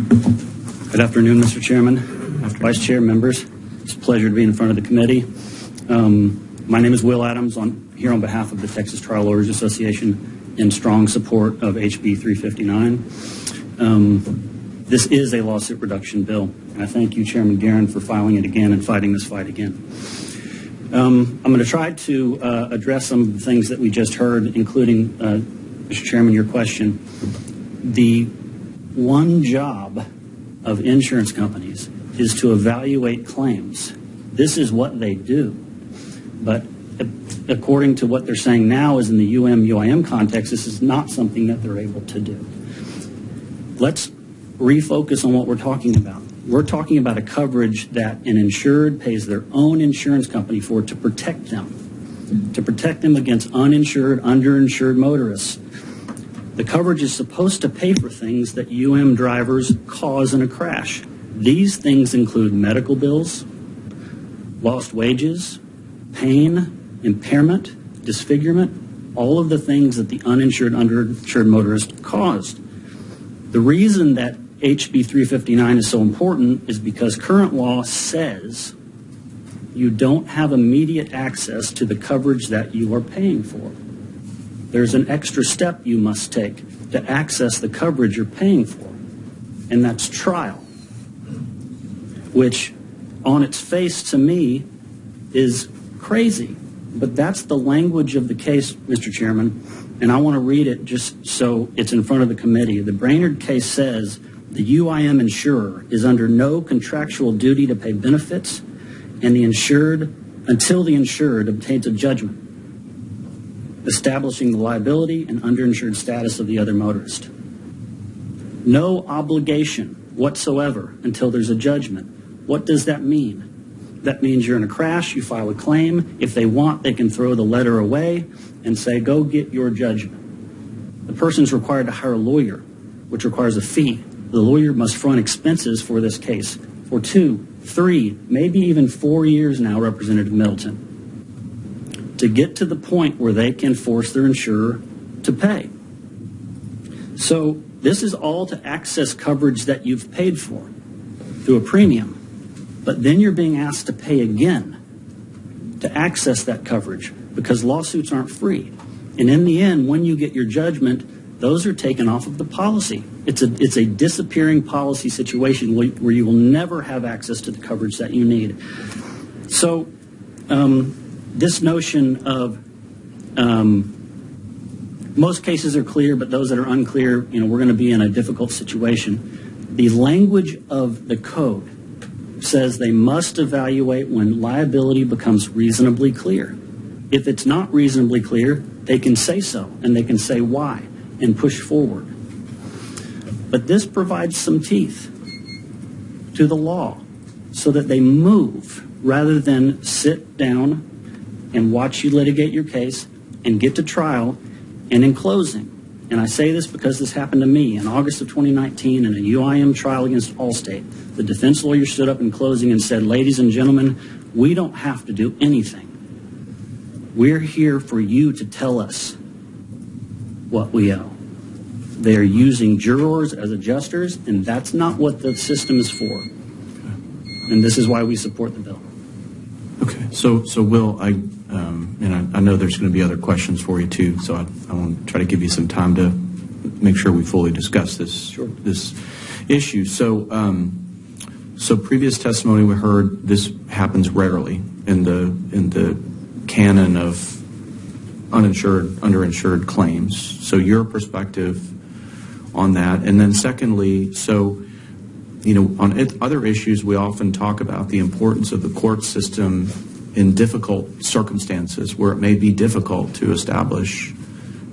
Good afternoon, Mr. Chairman, Vice Chair, members. It's a pleasure to be in front of the committee. My name is Will Adams. I'm here on behalf of the Texas Trial Lawyers Association in strong support of HB 359. This is a lawsuit reduction bill, and I thank you, Chairman Guerin, for filing it again and fighting this fight again. I'm going to try to address some of the things that we just heard, including, Mr. Chairman, your question. The one job of insurance companies is to evaluate claims. This is what they do. But according to what they're saying now is in the UM-UIM context, this is not something that they're able to do. Let's refocus on what we're talking about. We're talking about a coverage that an insured pays their own insurance company for to protect them against uninsured, underinsured motorists. The coverage is supposed to pay for things that UM drivers cause in a crash. These things include medical bills, lost wages, pain, impairment, disfigurement, all of the things that the uninsured, underinsured motorist caused. The reason that HB 359 is so important is because current law says you don't have immediate access to the coverage that you are paying for. There's an extra step you must take to access the coverage you're paying for, and that's trial, which on its face to me is crazy, but that's the language of the case, Mr. Chairman, and I want to read it just so it's in front of the committee. The Brainerd case says the UIM insurer is under no contractual duty to pay benefits and the insured until the insured obtains a judgment establishing the liability and underinsured status of the other motorist. No obligation whatsoever until there's a judgment. What does that mean? That means you're in a crash, you file a claim. If they want, they can throw the letter away and say, go get your judgment. The person's required to hire a lawyer, which requires a fee. The lawyer must front expenses for this case for 2, 3, maybe even 4 years now, Representative Middleton, to get to the point where they can force their insurer to pay. So this is all to access coverage that you've paid for through a premium. But then you're being asked to pay again to access that coverage because lawsuits aren't free. And in the end, when you get your judgment, those are taken off of the policy. It's a disappearing policy situation where you will never have access to the coverage that you need. So this notion of most cases are clear, but those that are unclear, we're going to be in a difficult situation. The language of the code says they must evaluate when liability becomes reasonably clear. If it's not reasonably clear, they can say so, and they can say why, and push forward. But this provides some teeth to the law so that they move rather than sit down and watch you litigate your case and get to trial. And in closing, and I say this because this happened to me in August of 2019 in a UIM trial against Allstate. The defense lawyer stood up in closing and said, ladies and gentlemen, we don't have to do anything. We're here for you to tell us what we owe. They're using jurors as adjusters, and that's not what the system is for. And this is why we support the bill. Okay, so Will, I know there's going to be other questions for you too, so I want to try to give you some time to make sure we fully discuss this this issue. So previous testimony we heard this happens rarely in the canon of uninsured, underinsured claims. So your perspective on that, and then secondly, on other issues, we often talk about the importance of the court system in difficult circumstances where it may be difficult to establish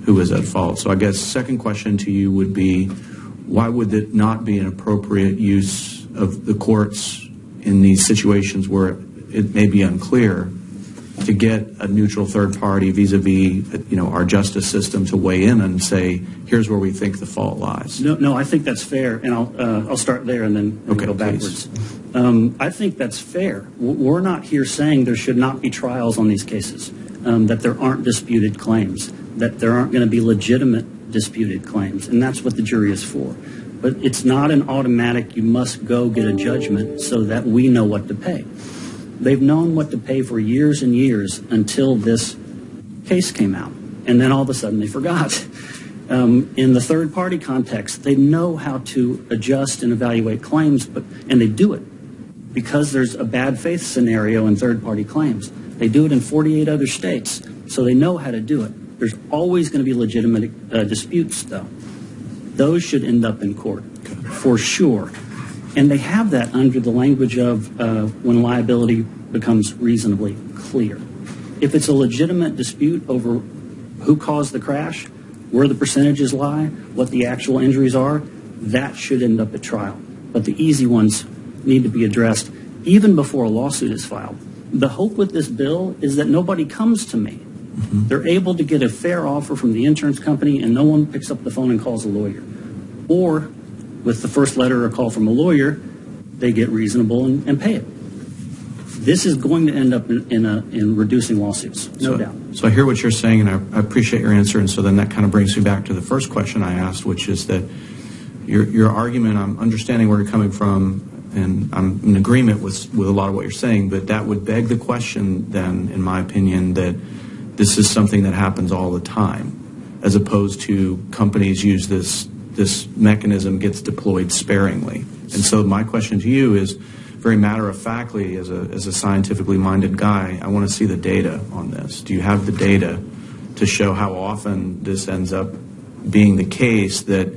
who is at fault. So I guess second question to you would be, why would it not be an appropriate use of the courts in these situations where it may be unclear to get a neutral third party vis-a-vis, our justice system to weigh in and say, here's where we think the fault lies? No, I think that's fair, and I'll start there and then go backwards. I think that's fair. We're not here saying there should not be trials on these cases, that there aren't disputed claims, that there aren't going to be legitimate disputed claims, and that's what the jury is for. But it's not an automatic, you must go get a judgment so that we know what to pay. They've known what to pay for years and years until this case came out. And then all of a sudden they forgot. In the third-party context, they know how to adjust and evaluate claims, and they do it because there's a bad faith scenario in third-party claims. They do it in 48 other states, so they know how to do it. There's always going to be legitimate disputes, though. Those should end up in court, for sure. And they have that under the language of when liability becomes reasonably clear. If it's a legitimate dispute over who caused the crash, where the percentages lie, what the actual injuries are, that should end up at trial. But the easy ones need to be addressed even before a lawsuit is filed. The hope with this bill is that nobody comes to me. They're able to get a fair offer from the insurance company and no one picks up the phone and calls a lawyer. Or with the first letter or call from a lawyer, they get reasonable and pay it. This is going to end up in reducing lawsuits, no doubt. So I hear what you're saying, and I appreciate your answer. And so then that kind of brings me back to the first question I asked, which is that your argument, I'm understanding where you're coming from, and I'm in agreement with a lot of what you're saying, but that would beg the question then, in my opinion, that this is something that happens all the time, as opposed to companies use this mechanism gets deployed sparingly. And so my question to you is, very matter-of-factly, as a scientifically minded guy, I want to see the data on this. Do you have the data to show how often this ends up being the case that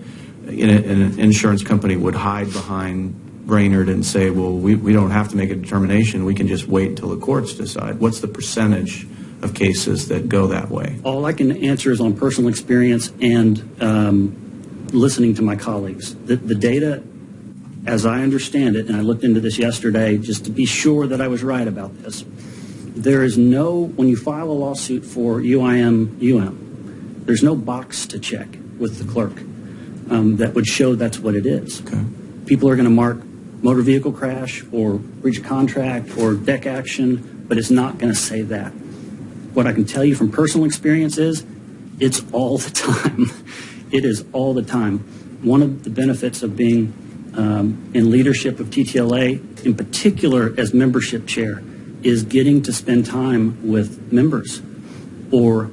an insurance company would hide behind Brainerd and say, well, we don't have to make a determination, we can just wait until the courts decide? What's the percentage of cases that go that way? All I can answer is on personal experience and listening to my colleagues. The data, as I understand it, and I looked into this yesterday just to be sure that I was right about this, there is no, when you file a lawsuit for UIM, there's no box to check with the clerk that would show that's what it is. Okay. People are going to mark motor vehicle crash or breach of contract or deck action, but it's not going to say that. What I can tell you from personal experience is it's all the time. It is all the time. One of the benefits of being in leadership of TTLA, in particular as membership chair, is getting to spend time with members or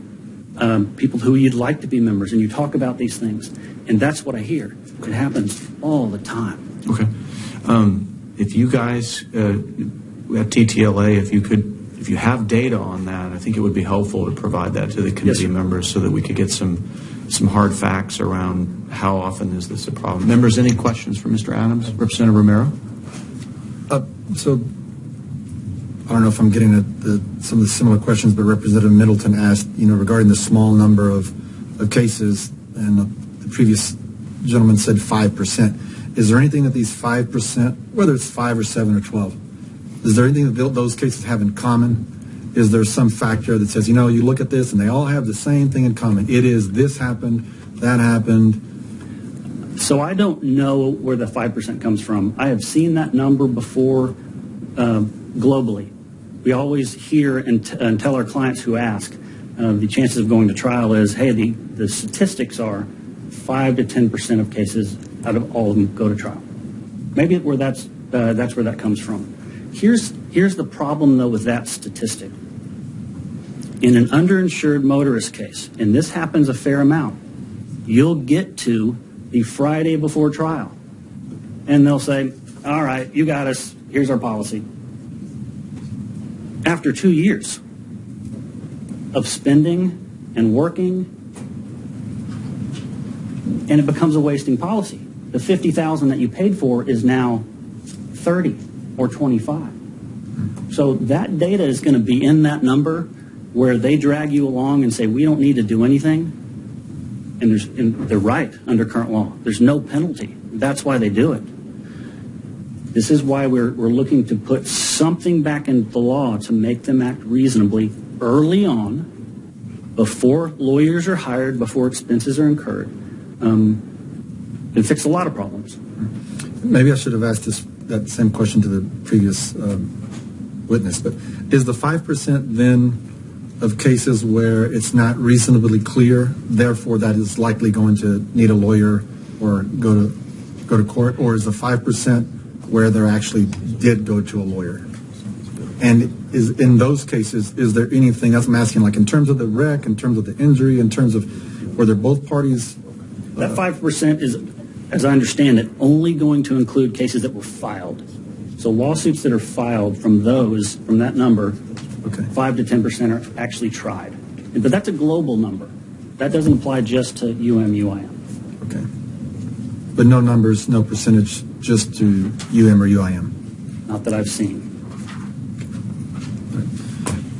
people who you'd like to be members, and you talk about these things. And that's what I hear. It happens all the time. Okay. If you guys at TTLA, if you have data on that, I think it would be helpful to provide that to the committee members so that we could get some hard facts around how often is this a problem. Members, any questions for Mr. Adams? Representative Romero? So I don't know if I'm getting some of the similar questions, but Representative Middleton asked, regarding the small number of cases, and the previous gentleman said 5%. Is there anything that these 5%, whether it's 5 or 7 or 12, is there anything that those cases have in common? Is there some factor that says, you look at this and they all have the same thing in common? It is this happened, that happened. So I don't know where the 5% comes from. I have seen that number before globally. We always hear and tell our clients who ask, the chances of going to trial is, hey, the statistics are 5 to 10% of cases out of all of them go to trial. Maybe that's where that comes from. Here's the problem, though, with that statistic. In an underinsured motorist case, and this happens a fair amount, you'll get to the Friday before trial, and they'll say, all right, you got us, here's our policy. After 2 years of spending and working, and it becomes a wasting policy. The $50,000 that you paid for is now 30 or 25. So that data is going to be in that number where they drag you along and say, we don't need to do anything. And they're right under current law. There's no penalty. That's why they do it. This is why we're looking to put something back into the law to make them act reasonably early on, before lawyers are hired, before expenses are incurred, and fix a lot of problems. Maybe I should have asked that same question to the previous witness, but is the 5% then of cases where it's not reasonably clear, therefore that is likely going to need a lawyer or go to go to court, or is the 5% where they actually did go to a lawyer? And is in those cases, is there anything, that's I'm asking, like in terms of the wreck, in terms of the injury, in terms of were there both parties? That 5% is, as I understand it, only going to include cases that were filed. So lawsuits that are filed from that number, Okay. 5 to 10% are actually tried. But that's a global number. That doesn't apply just to UIM. Okay. But no numbers, no percentage, just to UM or UIM? Not that I've seen.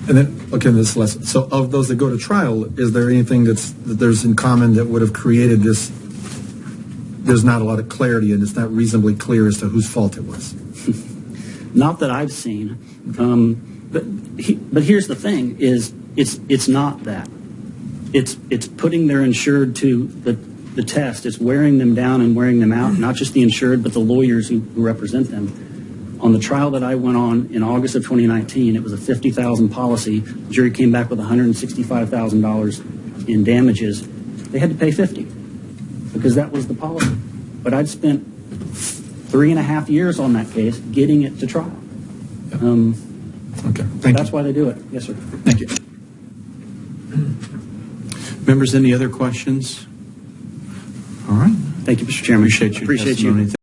And then, okay, this last. So, of those that go to trial, is there anything that there's in common that would have created this? There's not a lot of clarity, and it's not reasonably clear as to whose fault it was. Not that I've seen. But here's the thing: is it's not that. It's putting their insured to the test. It's wearing them down and wearing them out. Not just the insured, but the lawyers who represent them. On the trial that I went on in August of 2019, it was a $50,000 policy. The jury came back with $165,000 in damages. They had to pay $50,000 because that was the policy. But I'd spent 3.5 years on that case getting it to trial. Okay, thank That's you. why they do it. Yes, sir. Thank you. Members, any other questions? All right. Thank you, Mr. Chairman. Appreciate your Appreciate testimony. you.